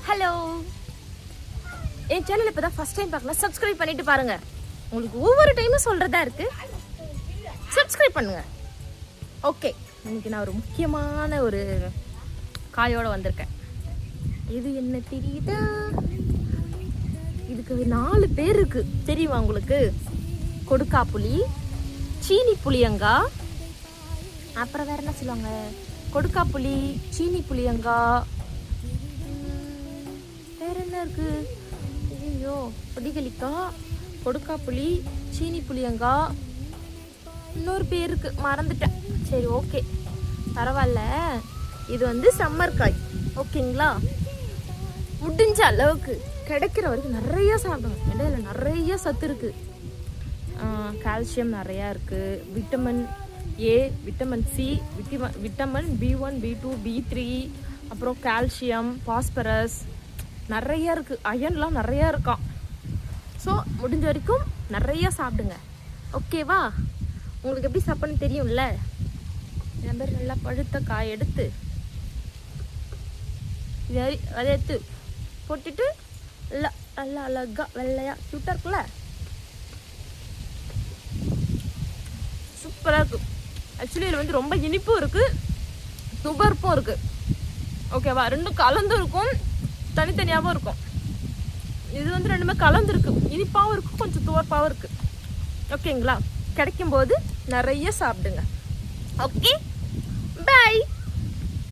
Hello, என் channel இப்போ தான் first time பார்க்கலாம். சப்ஸ்கிரைப் பண்ணிட்டு பாருங்க. உங்களுக்கு ஒவ்வொரு டைமும் சொல்றதா இருக்கு, சப்ஸ்கிரைப் பண்ணுங்க. ஓகே, இன்னைக்கு நான் ஒரு முக்கியமான ஒரு காயோட வந்திருக்கேன். இது என்ன தெரியுதா? இதுக்கு 4 பேர் இருக்கு, தெரியுமா உங்களுக்கு? கொடுக்காப்புளி, சீனி புளியங்காய், அப்புறம் வேற என்ன சொல்லுவாங்க? கொடுக்காப்புளி, சீனி புளியங்காய், வேற என்ன இருக்கு? ஐயோ, பொடிகளிக்காய், கொடுக்காப்புளி, சீனி புளியங்காய், இன்னொரு பேருக்கு மறந்துட்டேன். சரி, ஓகே, பரவாயில்ல. இது வந்து சம்மர் காய், ஓகேங்களா? முடிஞ்ச அளவுக்கு கிடைக்கிற வரைக்கும் நிறைய சாப்பிடுங்க. இடையில நிறைய சத்து இருக்கு. கால்சியம் நிறையா இருக்கு, vitamin A, vitamin C, vitamin B1, B2, B3, அப்புறம் கால்சியம், பாஸ்பரஸ் நிறைய இருக்கு. அயன்லாம் நிறையா இருக்கான். ஸோ முடிஞ்ச வரைக்கும் நிறைய சாப்பிடுங்க, ஓகேவா? உங்களுக்கு எப்படி சாப்பிட்ணுன்னு தெரியும்ல. என் பேர் நல்லா பழுத்த காய் எடுத்து அதை எடுத்து போட்டுட்டு நல்லா நல்லா அழகா வெள்ளையா க்யூட்டாக இருக்குல்ல, சூப்பராக இருக்கும். ஆக்சுவலி இதில் வந்து ரொம்ப இனிப்பும் இருக்குது, துவர்ப்பும் இருக்குது, ஓகேவா? ரெண்டும் கலந்தும் இருக்கும், தனித்தனியாகவும் இருக்கும். இது வந்து ரெண்டுமே கலந்துருக்கு, இனிப்பாகவும் இருக்குது, கொஞ்சம் துவர்ப்பாகவும் இருக்குது, ஓகேங்களா? கிடைக்கும்போது நிறைய சாப்பிடுங்க. Okay, by.